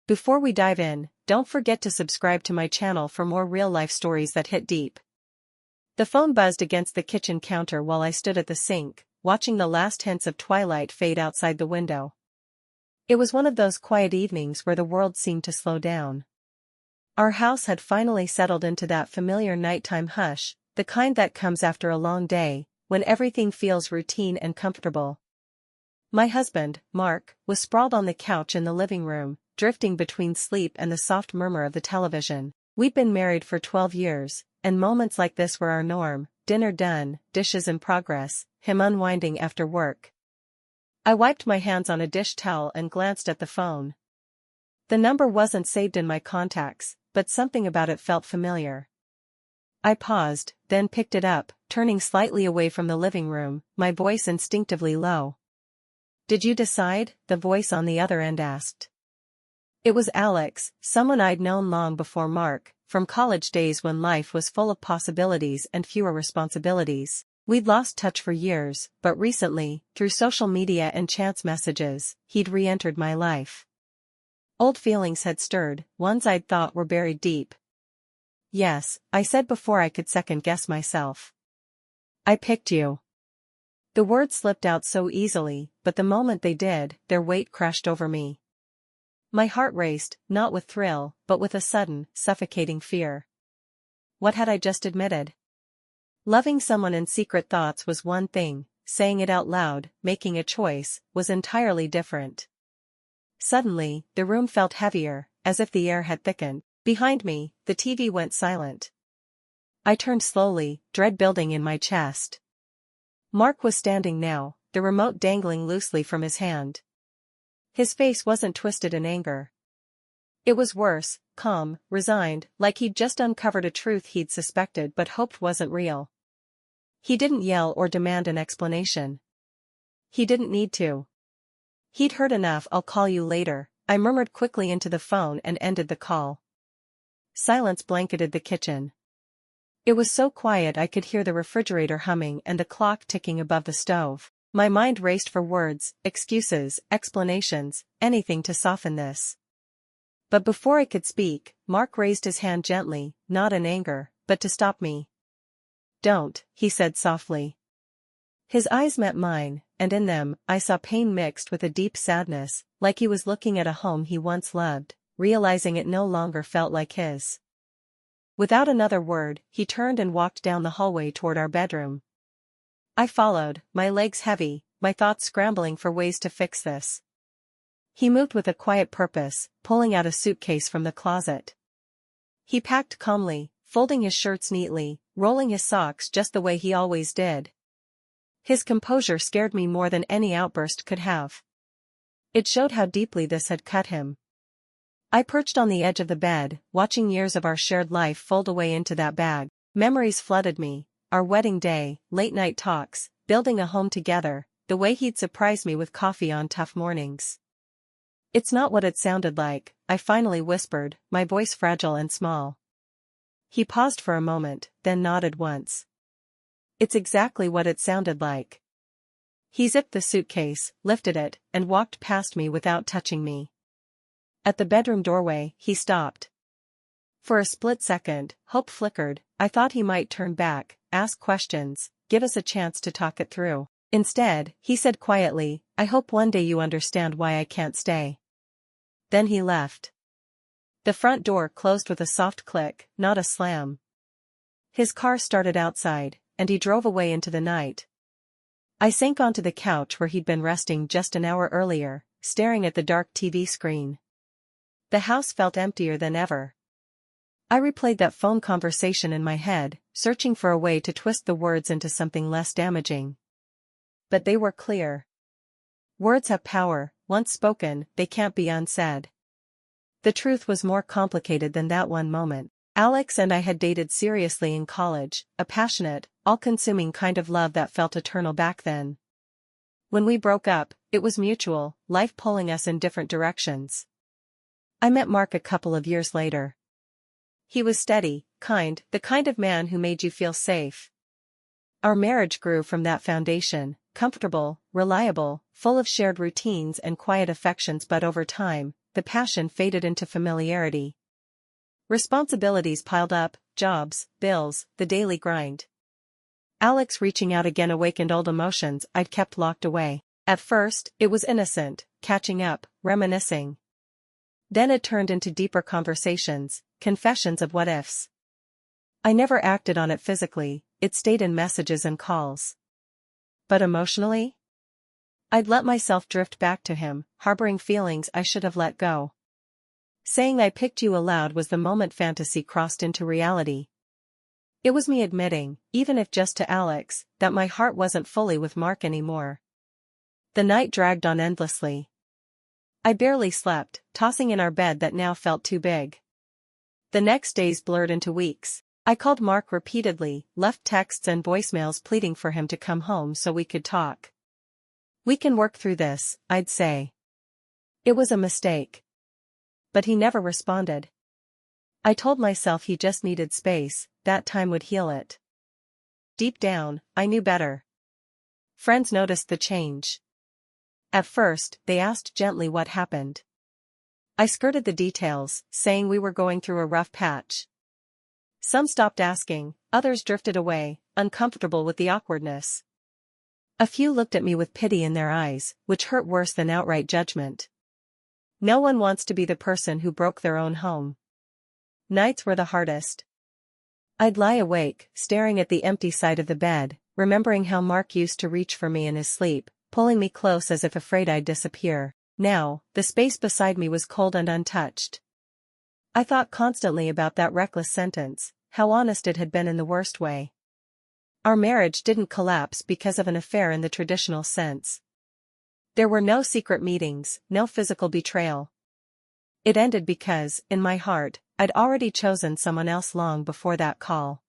Before we dive in, don't forget to subscribe to my channel for more real-life stories that hit deep. The phone buzzed against the kitchen counter while I stood at the sink, watching the last hints of twilight fade outside the window. It was one of those quiet evenings where the world seemed to slow down. Our house had finally settled into that familiar nighttime hush, the kind that comes after a long day, when everything feels routine and comfortable. My husband, Mark, was sprawled on the couch in the living room, drifting between sleep and the soft murmur of the television. We'd been married for 12 years, and moments like this were our norm: dinner done, dishes in progress, him unwinding after work. I wiped my hands on a dish towel and glanced at the phone. The number wasn't saved in my contacts, but something about it felt familiar. I paused, then picked it up, turning slightly away from the living room, my voice instinctively low. "Did you decide?" the voice on the other end asked. It was Alex, someone I'd known long before Mark, from college days when life was full of possibilities and fewer responsibilities. We'd lost touch for years, but recently, through social media and chance messages, he'd re-entered my life. Old feelings had stirred, ones I'd thought were buried deep. "Yes," I said before I could second-guess myself. "I picked you." The words slipped out so easily, but the moment they did, their weight crashed over me. My heart raced, not with thrill, but with a sudden, suffocating fear. What had I just admitted? Loving someone in secret thoughts was one thing, saying it out loud, making a choice, was entirely different. Suddenly, the room felt heavier, as if the air had thickened. Behind me, the TV went silent. I turned slowly, dread building in my chest. Mark was standing now, the remote dangling loosely from his hand. His face wasn't twisted in anger. It was worse, calm, resigned, like he'd just uncovered a truth he'd suspected but hoped wasn't real. He didn't yell or demand an explanation. He didn't need to. He'd heard enough. "I'll call you later," I murmured quickly into the phone and ended the call. Silence blanketed the kitchen. It was so quiet I could hear the refrigerator humming and the clock ticking above the stove. My mind raced for words, excuses, explanations, anything to soften this. But before I could speak, Mark raised his hand gently, not in anger, but to stop me. "Don't," he said softly. His eyes met mine, and in them, I saw pain mixed with a deep sadness, like he was looking at a home he once loved, realizing it no longer felt like his. Without another word, he turned and walked down the hallway toward our bedroom. I followed, my legs heavy, my thoughts scrambling for ways to fix this. He moved with a quiet purpose, pulling out a suitcase from the closet. He packed calmly, folding his shirts neatly, rolling his socks just the way he always did. His composure scared me more than any outburst could have. It showed how deeply this had cut him. I perched on the edge of the bed, watching years of our shared life fold away into that bag. Memories flooded me, our wedding day, late-night talks, building a home together, the way he'd surprise me with coffee on tough mornings. "It's not what it sounded like," I finally whispered, my voice fragile and small. He paused for a moment, then nodded once. "It's exactly what it sounded like." He zipped the suitcase, lifted it, and walked past me without touching me. At the bedroom doorway, he stopped. For a split second, hope flickered. I thought he might turn back, ask questions, give us a chance to talk it through. Instead, he said quietly, "I hope one day you understand why I can't stay." Then he left. The front door closed with a soft click, not a slam. His car started outside, and he drove away into the night. I sank onto the couch where he'd been resting just an hour earlier, staring at the dark TV screen. The house felt emptier than ever. I replayed that phone conversation in my head, searching for a way to twist the words into something less damaging. But they were clear. Words have power. Once spoken, they can't be unsaid. The truth was more complicated than that one moment. Alex and I had dated seriously in college, a passionate, all-consuming kind of love that felt eternal back then. When we broke up, it was mutual, life pulling us in different directions. I met Mark a couple of years later. He was steady, kind, the kind of man who made you feel safe. Our marriage grew from that foundation, comfortable, reliable, full of shared routines and quiet affections, but over time, the passion faded into familiarity. Responsibilities piled up, jobs, bills, the daily grind. Alex reaching out again awakened old emotions I'd kept locked away. At first, it was innocent, catching up, reminiscing. Then it turned into deeper conversations, confessions of what-ifs. I never acted on it physically, it stayed in messages and calls. But emotionally? I'd let myself drift back to him, harboring feelings I should have let go. Saying I picked you aloud was the moment fantasy crossed into reality. It was me admitting, even if just to Alex, that my heart wasn't fully with Mark anymore. The night dragged on endlessly. I barely slept, tossing in our bed that now felt too big. The next days blurred into weeks. I called Mark repeatedly, left texts and voicemails pleading for him to come home so we could talk. "We can work through this," I'd say. It was a mistake. But he never responded. I told myself he just needed space, that time would heal it. Deep down, I knew better. Friends noticed the change. At first, they asked gently what happened. I skirted the details, saying we were going through a rough patch. Some stopped asking, others drifted away, uncomfortable with the awkwardness. A few looked at me with pity in their eyes, which hurt worse than outright judgment. No one wants to be the person who broke their own home. Nights were the hardest. I'd lie awake, staring at the empty side of the bed, remembering how Mark used to reach for me in his sleep, pulling me close as if afraid I'd disappear. Now, the space beside me was cold and untouched. I thought constantly about that reckless sentence, how honest it had been in the worst way. Our marriage didn't collapse because of an affair in the traditional sense. There were no secret meetings, no physical betrayal. It ended because, in my heart, I'd already chosen someone else long before that call.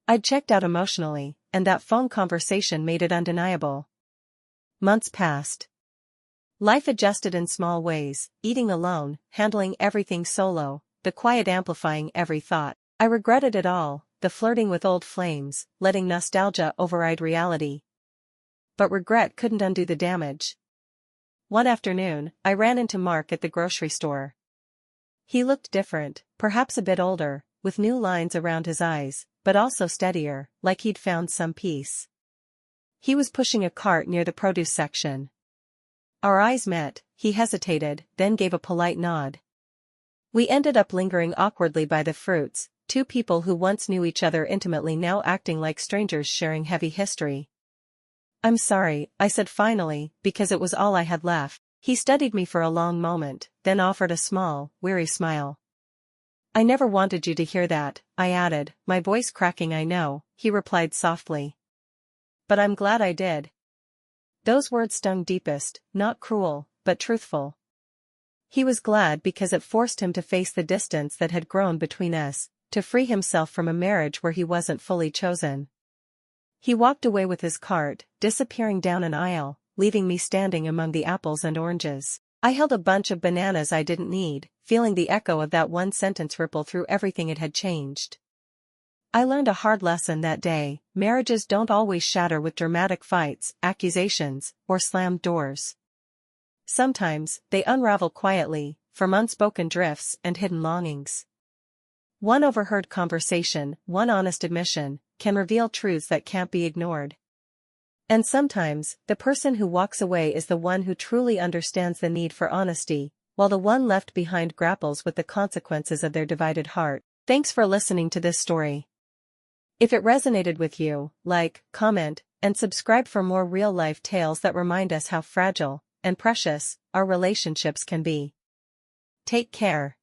I'd checked out emotionally, and that phone conversation made it undeniable. Months passed. Life adjusted in small ways, eating alone, handling everything solo, the quiet amplifying every thought. I regretted it all, the flirting with old flames, letting nostalgia override reality. But regret couldn't undo the damage. One afternoon, I ran into Mark at the grocery store. He looked different, perhaps a bit older, with new lines around his eyes, but also steadier, like he'd found some peace. He was pushing a cart near the produce section. Our eyes met, he hesitated, then gave a polite nod. We ended up lingering awkwardly by the fruits, two people who once knew each other intimately now acting like strangers sharing heavy history. "I'm sorry," I said finally, because it was all I had left. He studied me for a long moment, then offered a small, weary smile. "I never wanted you to hear that," I added, my voice cracking. "I know," he replied softly. "But I'm glad I did." Those words stung deepest, not cruel, but truthful. He was glad because it forced him to face the distance that had grown between us, to free himself from a marriage where he wasn't fully chosen. He walked away with his cart, disappearing down an aisle, leaving me standing among the apples and oranges. I held a bunch of bananas I didn't need, feeling the echo of that one sentence ripple through everything it had changed. I learned a hard lesson that day: marriages don't always shatter with dramatic fights, accusations, or slammed doors. Sometimes, they unravel quietly, from unspoken drifts and hidden longings. One overheard conversation, one honest admission, can reveal truths that can't be ignored. And sometimes, the person who walks away is the one who truly understands the need for honesty, while the one left behind grapples with the consequences of their divided heart. Thanks for listening to this story. If it resonated with you, like, comment, and subscribe for more real-life tales that remind us how fragile and precious our relationships can be. Take care.